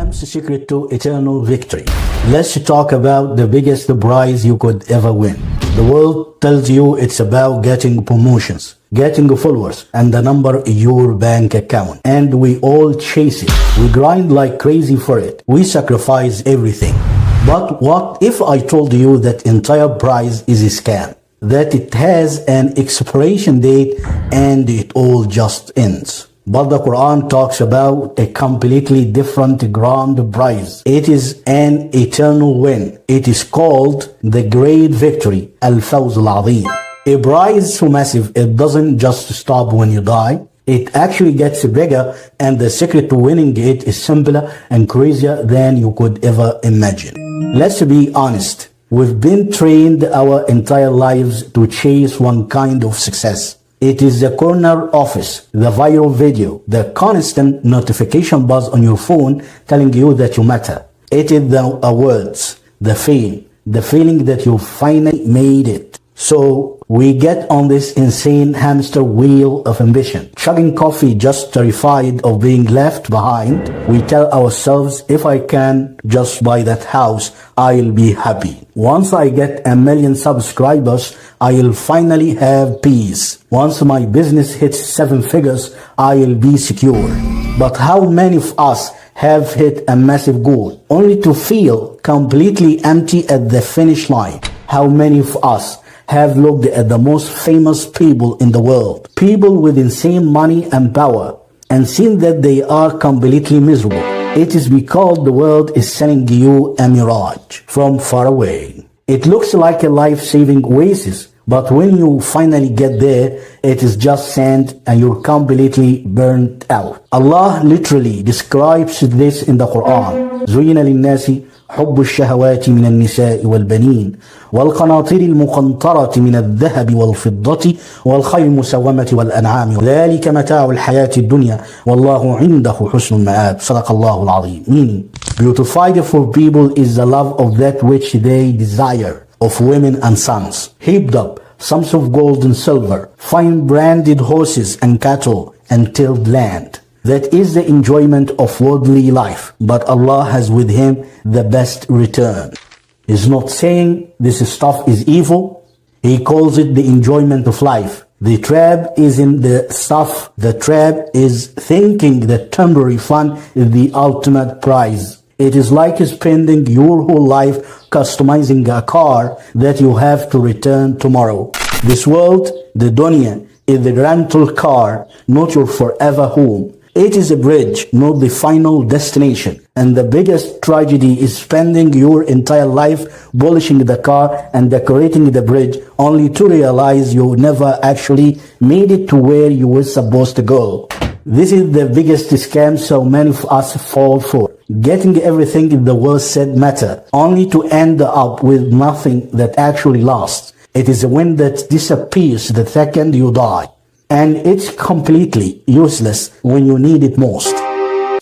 Sam's secret to eternal victory. Let's talk about the biggest prize you could ever win. The world tells you it's about getting promotions, getting followers, and the number in your bank account. And we all chase it. We grind like crazy for it. We sacrifice everything. But what if I told you that entire prize is a scam? That it has an expiration date and it all just ends. But the Quran talks about a completely different grand prize. It is an eternal win. It is called the great victory, الفوز العظيم. A prize so massive, it doesn't just stop when you die. It actually gets bigger, and the secret to winning it is simpler and crazier than you could ever imagine. Let's be honest. We've been trained our entire lives to chase one kind of success. It is the corner office, the viral video, the constant notification buzz on your phone telling you that you matter. It is the awards, the fame, the feeling that you finally made it. So we get on this insane hamster wheel of ambition, chugging coffee just terrified of being left behind. We tell ourselves, if I can just buy that house, I'll be happy. Once I get 1 million subscribers, I'll finally have peace. Once my business hits 7 figures, I'll be secure. But how many of us have hit a massive goal only to feel completely empty at the finish line? How many of us have looked at the most famous people in the world, people with insane money and power, and seen that they are completely miserable? It is because the world is selling you a mirage from far away. It looks like a life-saving oasis, but when you finally get there, it is just sand and you're completely burnt out. Allah literally describes this in the Quran. زُيِّنَ لِلنَّاسِ حب الشهوات من النساء والبنين والقناطير المقنطرة من الذهب والفضة والخيل المسومة والأنعام ذلك متاع الحياة الدنيا والله عنده حسن المآب. صدق الله العظيم. Meaning, beautified for people is the love of that which they desire, of women and sons, heaped up, sums of gold and silver, fine branded horses and cattle, and tilled land. That is the enjoyment of worldly life, but Allah has with him the best return. He's not saying this stuff is evil. He calls it the enjoyment of life. The trap is in the stuff. The trap is thinking that temporary fun is the ultimate prize. It is like spending your whole life customizing a car that you have to return tomorrow. This world, the dunya, is the rental car, not your forever home. It is a bridge, not the final destination. And the biggest tragedy is spending your entire life polishing the car and decorating the bridge only to realize you never actually made it to where you were supposed to go. This is the biggest scam so many of us fall for. Getting everything in the world said matter, only to end up with nothing that actually lasts. It is a win that disappears the second you die. And it's completely useless when you need it most.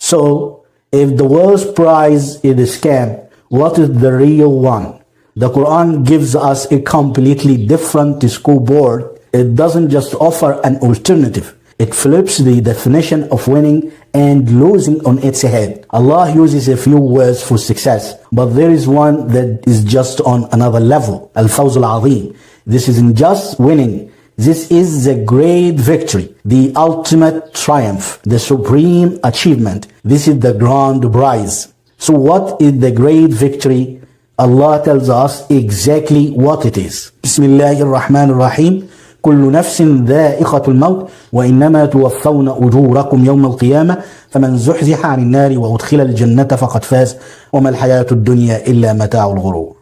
So, if the world's prize is a scam, what is the real one? The Quran gives us a completely different scoreboard. It doesn't just offer an alternative. It flips the definition of winning and losing on its head. Allah uses a few words for success, but there is one that is just on another level. الفوز العظيم. This isn't just winning. This is the great victory, the ultimate triumph, the supreme achievement. This is the grand prize. So what is the great victory? Allah tells us exactly what it is. Bismillahir Rahmanir Rahim. كل نفس ذائقة الموت وإنما توفون أجوركم يوم القيامة فمن زحزح عن النار وأدخل الجنة فقد فاز وما الحياة الدنيا إلا متاع الغرور.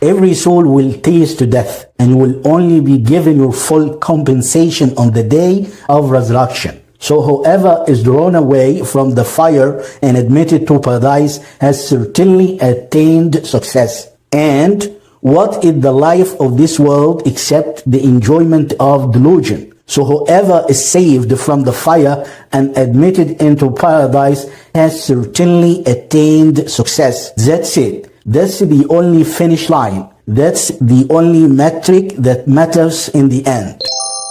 Every soul will taste death and you will only be given your full compensation on the day of resurrection. So whoever is drawn away from the fire and admitted to paradise has certainly attained success. And what is the life of this world except the enjoyment of delusion? So whoever is saved from the fire and admitted into paradise has certainly attained success. That's it. That's the only finish line. That's the only metric that matters in the end.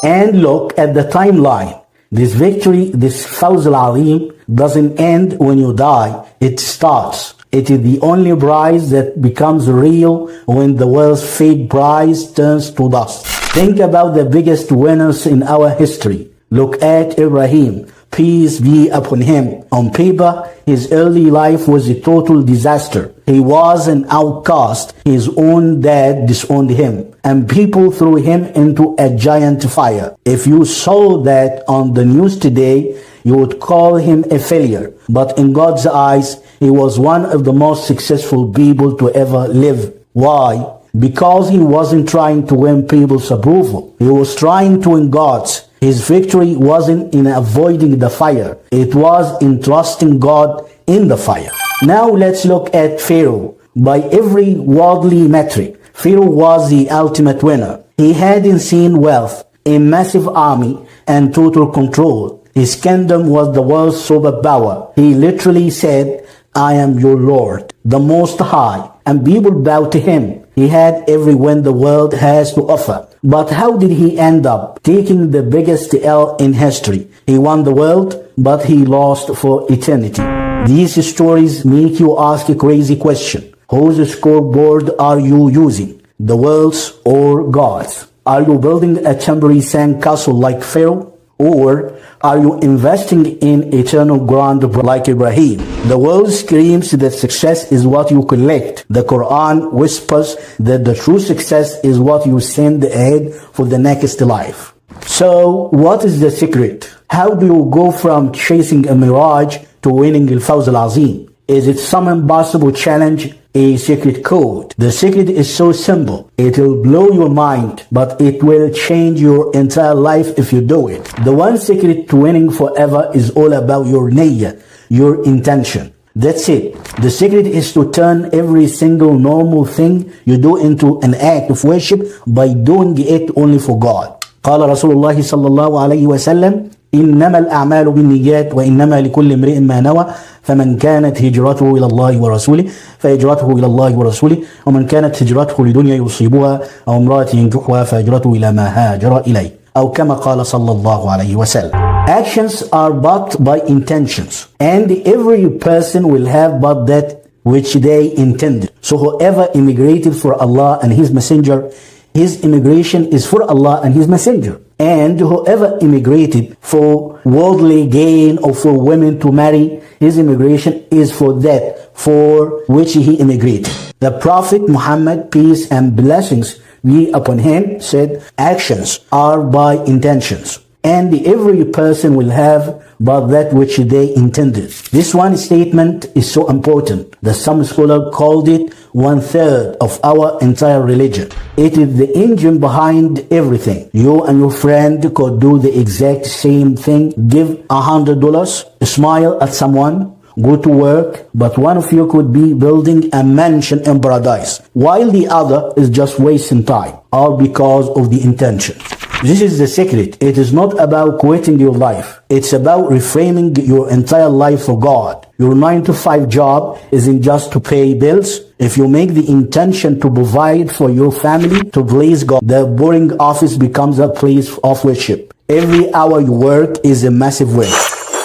And look at the timeline. This victory, this Fawz al-Azim, doesn't end when you die, it starts. It is the only prize that becomes real when the world's fake prize turns to dust. Think about the biggest winners in our history. Look at Ibrahim, peace be upon him. On paper, his early life was a total disaster. He was an outcast. His own dad disowned him, and people threw him into a giant fire. If you saw that on the news today, you would call him a failure. But in God's eyes, he was one of the most successful people to ever live. Why? Because he wasn't trying to win people's approval. He was trying to win God's. His victory wasn't in avoiding the fire. It was in trusting God in the fire. Now let's look at Pharaoh. By every worldly metric, Pharaoh was the ultimate winner. He had insane wealth, a massive army, and total control. His kingdom was the world's superpower. He literally said, I am your Lord, the Most High, and people bowed to him. He had every win the world has to offer. But how did he end up taking the biggest L in history? He won the world, but he lost for eternity. These stories make you ask a crazy question. Whose scoreboard are you using? The world's or God's? Are you building a temporary sandcastle like Pharaoh? Or are you investing in eternal ground like Ibrahim? The world screams that success is what you collect. The Quran whispers that the true success is what you send ahead for the next life. So, what is the secret? How do you go from chasing a mirage to winning الفوز العظيم? Is it some impossible challenge? A secret code. The secret is so simple. It will blow your mind, but it will change your entire life if you do it. The one secret to winning forever is all about your niyyah, your intention. That's it. The secret is to turn every single normal thing you do into an act of worship by doing it only for God. قال رسول الله صلى الله عليه وسلم إنما الأعمال بالنيات وإنما لكل امرئ ما نوى فمن كانت هجرته إلى الله ورسوله فهجرته إلى الله ورسوله ومن كانت هجرته لدنيا يصيبها أو امرأة ينكحها فهجرته إلى ما هاجر إليه أو كما قال صلى الله عليه وسلم. Actions are backed by intentions, and every person will have but that which they intended. So whoever immigrated for Allah and His Messenger, his immigration is for Allah and His Messenger. And whoever immigrated for worldly gain or for women to marry, his immigration is for that for which he immigrated. The Prophet Muhammad, peace and blessings be upon him, said, actions are by intentions, and every person will have but that which they intended. This one statement is so important that some scholars called it 1/3 of our entire religion. It is the engine behind everything. You and your friend could do the exact same thing. Give $100, smile at someone, go to work, but one of you could be building a mansion in paradise, while the other is just wasting time, all because of the intention. This is the secret. It is not about quitting your life. It's about reframing your entire life for God. Your 9-to-5 job isn't just to pay bills. If you make the intention to provide for your family, to please God, the boring office becomes a place of worship. Every hour you work is a massive win.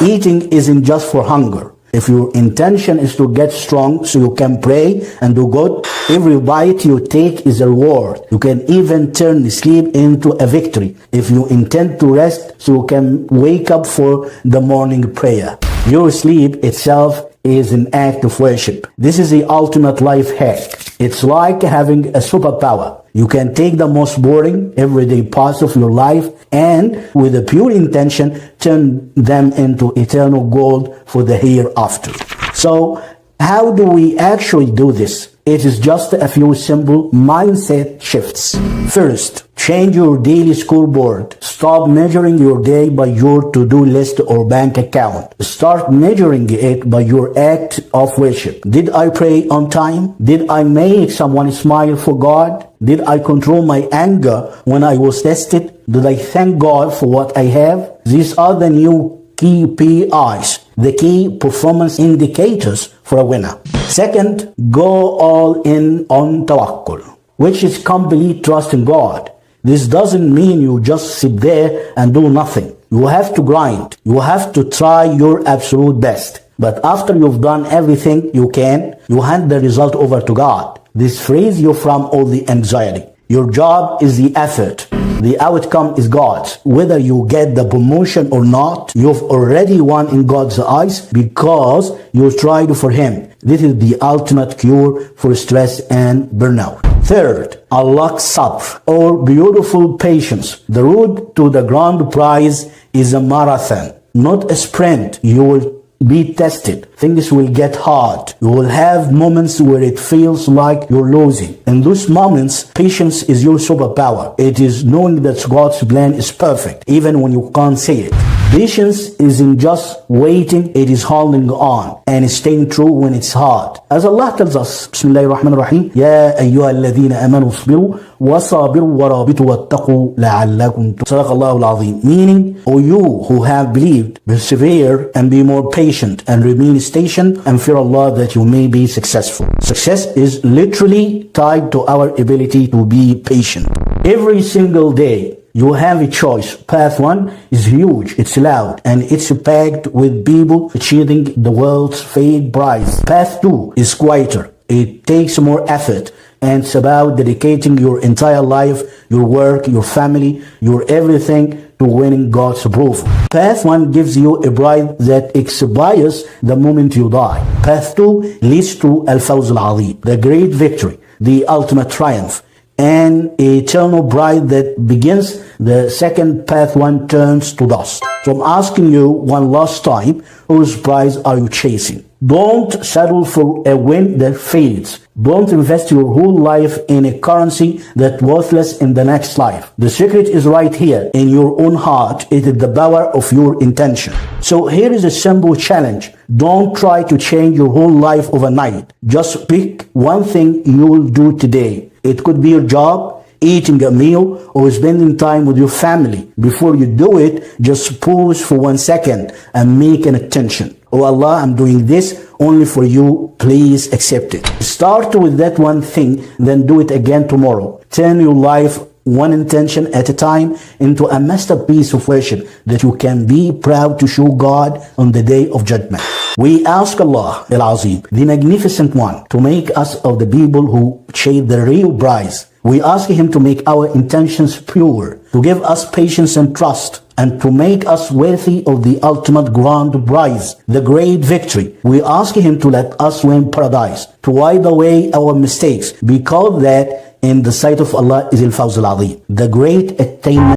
Eating isn't just for hunger. If your intention is to get strong so you can pray and do good, every bite you take is a reward. You can even turn sleep into a victory if you intend to rest so you can wake up for the morning prayer. Your sleep itself is an act of worship. This is the ultimate life hack. It's like having a superpower. You can take the most boring, everyday parts of your life and, with a pure intention, turn them into eternal gold for the hereafter. So, how do we actually do this? It is just a few simple mindset shifts. First, change your daily scoreboard. Stop measuring your day by your to-do list or bank account. Start measuring it by your act of worship. Did I pray on time? Did I make someone smile for God? Did I control my anger when I was tested? Did I thank God for what I have? These are the new KPIs, the key performance indicators for a winner. Second, go all in on tawakkul, which is complete trust in God. This doesn't mean you just sit there and do nothing. You have to grind. You have to try your absolute best. But after you've done everything you can, you hand the result over to God. This frees you from all the anxiety. Your job is the effort. The outcome is God's. Whether you get the promotion or not, you've already won in God's eyes because you tried for Him. This is the ultimate cure for stress and burnout. Third, unlock sabr, or beautiful patience. The road to the grand prize is a marathon, not a sprint. You will be tested. Things will get hard. You will have moments where it feels like you're losing. In those moments, patience is your superpower. It is knowing that God's plan is perfect, even when you can't see it. Patience isn't just waiting, it is holding on and staying true when it's hard. As Allah tells us, Bismillahir Rahmanir Rahim, Ya ayyuha alladhina amanu sabiru wa sabiru wa rabitu wattaqu la'allakum Sadaqallahu al-Azim. Meaning, O you who have believed, persevere and be more patient and remain patient and fear Allah that you may be successful. Success is literally tied to our ability to be patient. Every single day, you have a choice. Path 1 is huge, it's loud, and it's packed with people achieving the world's famed prize. Path 2 is quieter. It takes more effort, and it's about dedicating your entire life, your work, your family, your everything to winning God's approval. Path 1 gives you a bride that expires the moment you die. Path 2 leads to الفوز العظيم, the great victory, the ultimate triumph, and eternal bride that begins the second path 1 turns to dust. So I'm asking you one last time, whose prize are you chasing? Don't settle for a win that fades. Don't invest your whole life in a currency that's worthless in the next life. The secret is right here in your own heart. It is the power of your intention. So here is a simple challenge. Don't try to change your whole life overnight. Just pick one thing you will do today. It could be your job, eating a meal, or spending time with your family. Before you do it, just pause for 1 second and make an intention. Oh Allah, I'm doing this only for you. Please accept it. Start with that one thing, then do it again tomorrow. Turn your life one intention at a time into a masterpiece of worship that you can be proud to show God on the day of judgment. We ask Allah, العظيم, the magnificent one, to make us of the people who chase the real prize. We ask Him to make our intentions pure, to give us patience and trust, and to make us worthy of the ultimate grand prize, the great victory. We ask Him to let us win paradise, to wipe away our mistakes, because that in the sight of Allah is الفوز العظيم, the great attainment.